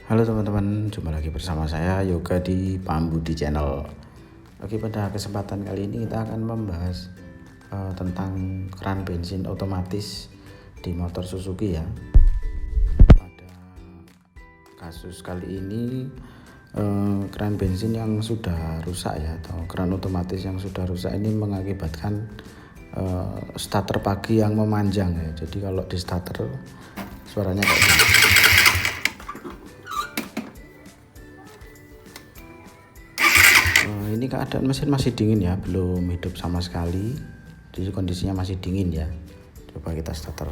Halo teman-teman, jumpa lagi bersama saya Yoga di Pambudi Channel. Oke, pada kesempatan kali ini kita akan membahas tentang keran bensin otomatis di motor Suzuki ya. Pada kasus kali ini keran bensin yang sudah rusak ya, atau keran otomatis yang sudah rusak ini mengakibatkan starter pagi yang memanjang ya. Jadi kalau di starter suaranya kayak gini. Ini keadaan mesin masih dingin ya, belum hidup sama sekali. Jadi kondisinya masih dingin ya. Coba kita starter.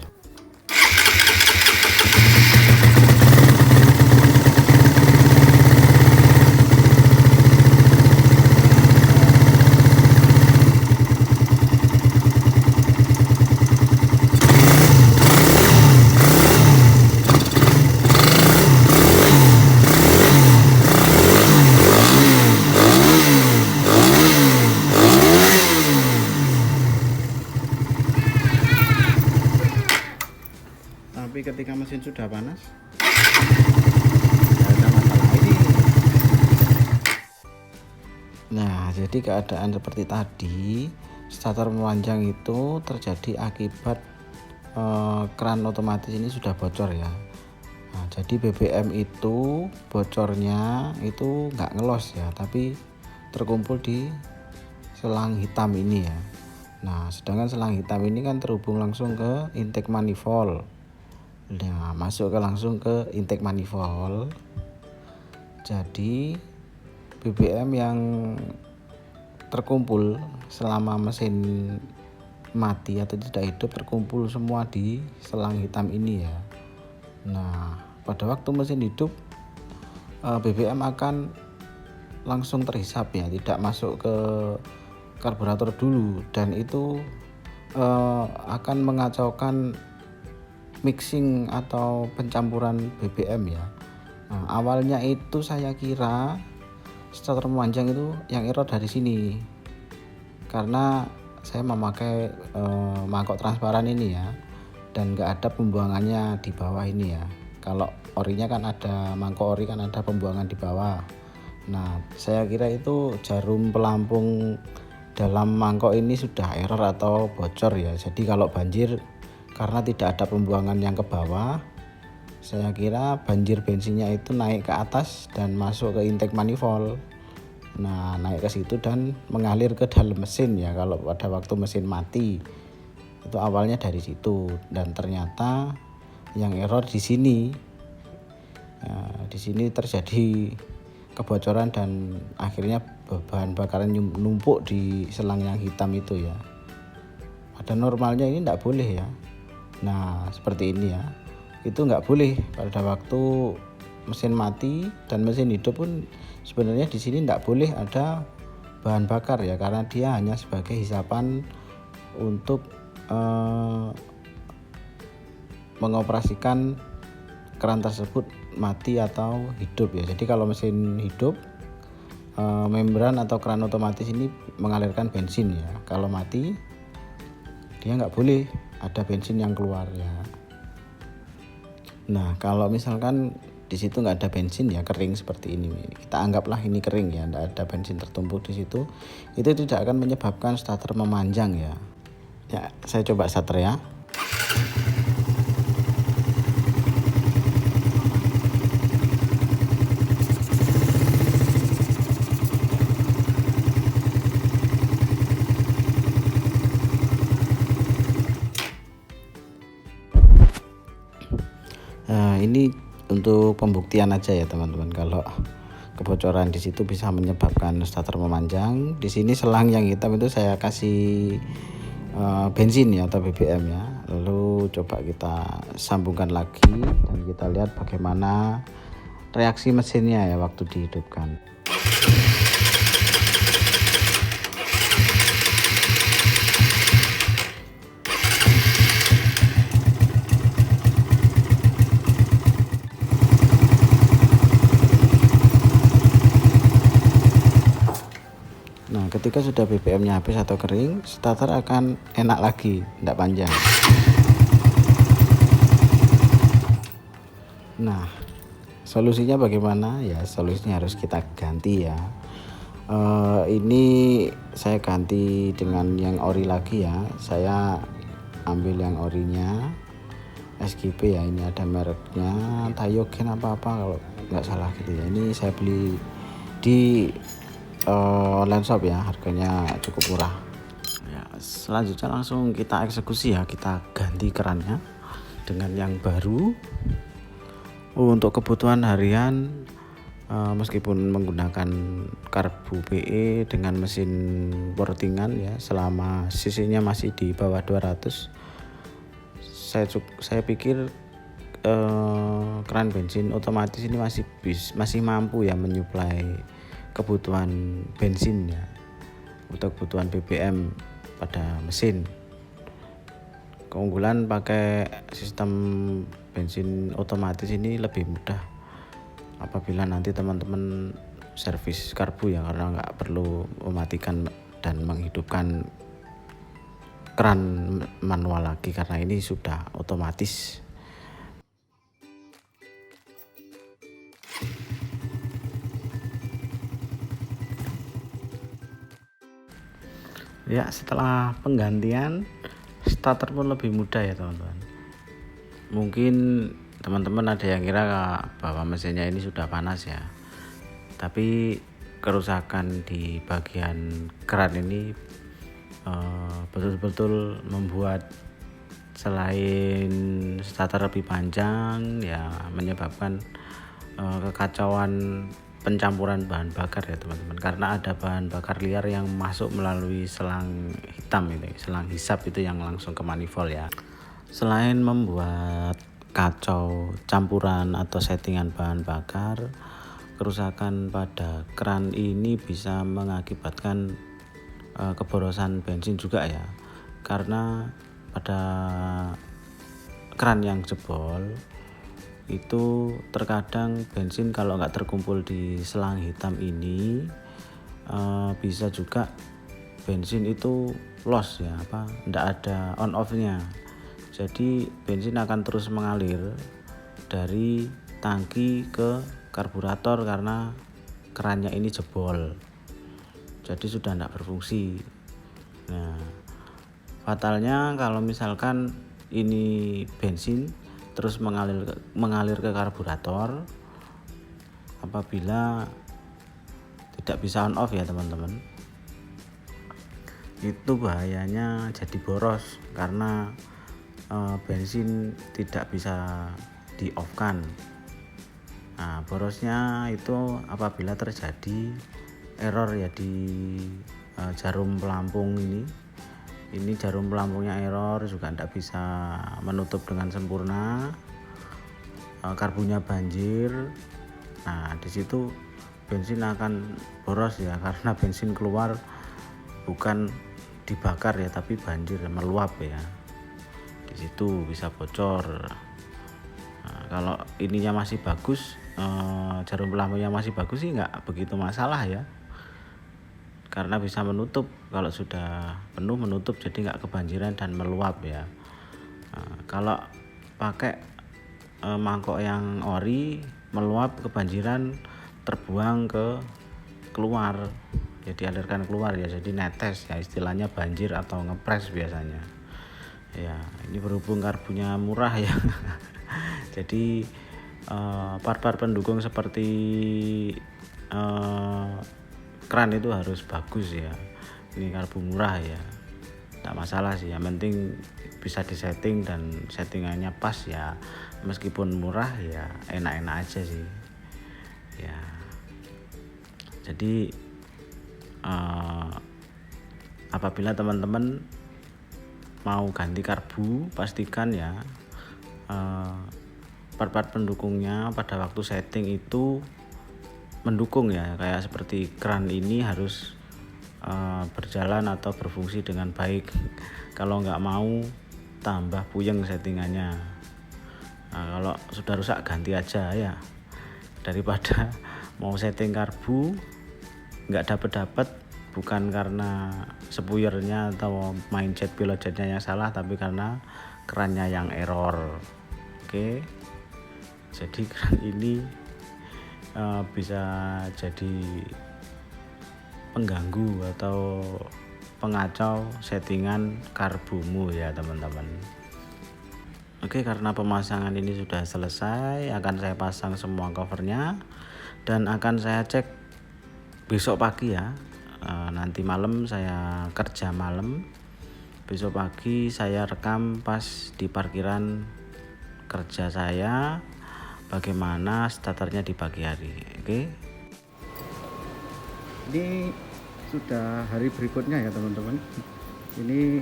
Tapi ketika mesin sudah panas, ada masalah ini. Nah, jadi keadaan seperti tadi, starter memanjang itu terjadi akibat keran otomatis ini sudah bocor ya. Nah, jadi BBM itu bocornya itu nggak ngelos ya, tapi terkumpul di selang hitam ini ya. Nah, sedangkan selang hitam ini kan terhubung langsung ke intake manifold. Nah, masuk langsung ke intake manifold. Jadi BBM yang terkumpul selama mesin mati atau tidak hidup terkumpul semua di selang hitam ini ya. Nah, pada waktu mesin hidup BBM akan langsung terhisap ya, tidak masuk ke karburator dulu, dan itu akan mengacaukan mixing atau pencampuran BBM ya. Nah, awalnya itu saya kira starter memanjang itu yang error dari sini, karena saya memakai mangkok transparan ini ya, dan nggak ada pembuangannya di bawah ini ya. Kalau orinya kan ada, mangkok ori kan ada pembuangan di bawah. Nah, saya kira itu jarum pelampung dalam mangkok ini sudah error atau bocor ya. Jadi kalau banjir, karena tidak ada pembuangan yang ke bawah, saya kira banjir bensinnya itu naik ke atas dan masuk ke intake manifold. Nah, naik ke situ dan mengalir ke dalam mesin ya. Kalau pada waktu mesin mati itu awalnya dari situ, dan ternyata yang error di sini. Nah, di sini terjadi kebocoran dan akhirnya bahan bakaran numpuk di selang yang hitam itu ya. Pada normalnya ini tidak boleh ya. Nah, seperti ini ya, itu nggak boleh pada waktu mesin mati dan mesin hidup pun. Sebenarnya di sini nggak boleh ada bahan bakar ya, karena dia hanya sebagai hisapan untuk mengoperasikan keran tersebut mati atau hidup ya. Jadi kalau mesin hidup, membran atau keran otomatis ini mengalirkan bensin ya. Kalau mati, dia nggak boleh ada bensin yang keluar ya. Nah, kalau misalkan di situ nggak ada bensin ya, kering seperti ini, kita anggaplah ini kering ya, nggak ada bensin tertumpuk di situ, itu tidak akan menyebabkan starter memanjang ya. Ya, saya coba starter ya. Nah, ini untuk pembuktian aja ya teman-teman, kalau kebocoran di situ bisa menyebabkan starter memanjang. Di sini selang yang hitam itu saya kasih bensin ya atau BBM ya. Lalu coba kita sambungkan lagi dan kita lihat bagaimana reaksi mesinnya ya waktu dihidupkan. Nah, ketika sudah BBM-nya habis atau kering, starter akan enak lagi, tidak panjang. Nah, Solusinya bagaimana? Ya solusinya harus kita ganti ya. Ini saya ganti dengan yang ori lagi ya. Saya ambil yang orinya SGP ya. Ini ada mereknya Tayogen apa-apa kalau nggak salah gitu ya. Ini saya beli di online shop ya, harganya cukup murah ya. Selanjutnya langsung kita eksekusi ya, kita ganti kerannya dengan yang baru. Untuk kebutuhan harian meskipun menggunakan karbu PE dengan mesin portingan ya, selama cc-nya masih di bawah 200, saya pikir keran bensin otomatis ini masih mampu ya menyuplai kebutuhan bensin ya, untuk kebutuhan BBM pada mesin. Keunggulan pakai sistem bensin otomatis ini lebih mudah apabila nanti teman-teman servis karbu ya, karena nggak perlu mematikan dan menghidupkan keran manual lagi karena ini sudah otomatis. Ya, setelah penggantian starter pun lebih mudah ya teman-teman. Mungkin teman-teman ada yang kira bahwa mesinnya ini sudah panas ya, tapi kerusakan di bagian keran ini betul-betul membuat selain starter lebih panjang ya, menyebabkan kekacauan pencampuran bahan bakar ya teman-teman, karena ada bahan bakar liar yang masuk melalui selang hitam itu, selang hisap itu yang langsung ke manifold ya. Selain membuat kacau campuran atau settingan bahan bakar, kerusakan pada keran ini bisa mengakibatkan keborosan bensin juga ya, karena pada keran yang jebol itu terkadang bensin kalau nggak terkumpul di selang hitam ini bisa juga bensin itu loss ya, nggak ada on off nya, jadi bensin akan terus mengalir dari tangki ke karburator karena kerannya ini jebol, jadi sudah nggak berfungsi. Nah, fatalnya kalau misalkan ini bensin terus mengalir ke karburator apabila tidak bisa on off ya teman-teman, itu bahayanya jadi boros karena bensin tidak bisa di off kan. Nah, borosnya itu apabila terjadi error ya di jarum pelampung ini jarum pelampungnya error, juga tidak bisa menutup dengan sempurna, karbunya banjir. Nah, di situ bensin akan boros ya, karena bensin keluar bukan dibakar ya, tapi banjir, meluap ya. Di situ bisa bocor. Nah, kalau ininya masih bagus, jarum pelampungnya masih bagus sih nggak begitu masalah ya, karena bisa menutup. Kalau sudah penuh menutup, jadi nggak kebanjiran dan meluap ya. Nah, kalau pakai mangkok yang ori, meluap, kebanjiran, terbuang ke keluar ya, dialirkan keluar ya, jadi netes ya, istilahnya banjir atau ngepres biasanya ya. Ini berhubung karbunya murah ya jadi part-part pendukung seperti keran itu harus bagus ya. Ini karbu murah ya, tidak masalah sih, yang penting bisa disetting dan settingannya pas ya. Meskipun murah ya enak-enak aja sih ya. Jadi apabila teman-teman mau ganti karbu, pastikan ya part-part pendukungnya pada waktu setting itu mendukung ya, kayak seperti keran ini harus berjalan atau berfungsi dengan baik. Kalau nggak mau tambah puyeng settingannya. Nah, kalau sudah rusak ganti aja ya, daripada mau setting karbu nggak dapat, bukan karena spuyernya atau mindset pilot jetnya yang salah, tapi karena kerannya yang error. Oke, jadi keran ini bisa jadi pengganggu atau pengacau settingan karbumu ya teman-teman. Oke, karena pemasangan ini sudah selesai, akan saya pasang semua covernya dan akan saya cek besok pagi ya. Nanti malam saya kerja malam, besok pagi saya rekam pas di parkiran kerja saya bagaimana starternya di pagi hari. Oke, ini sudah hari berikutnya ya teman-teman. Ini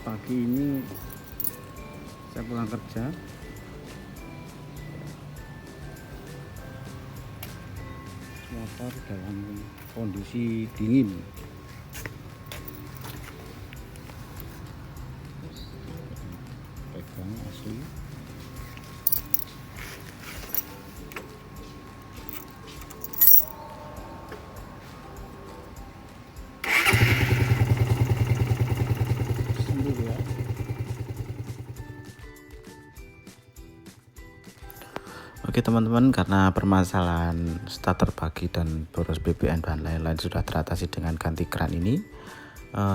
pagi ini saya pulang kerja, motor dalam kondisi dingin. Pegang asli. Sembuh ya. Oke teman-teman, karena permasalahan starter bagi dan boros BBM dan lain-lain sudah teratasi dengan ganti keran ini.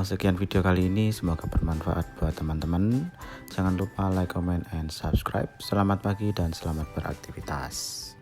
Sekian video kali ini, semoga bermanfaat buat teman-teman. Jangan lupa like, comment, and subscribe. Selamat pagi dan selamat beraktivitas.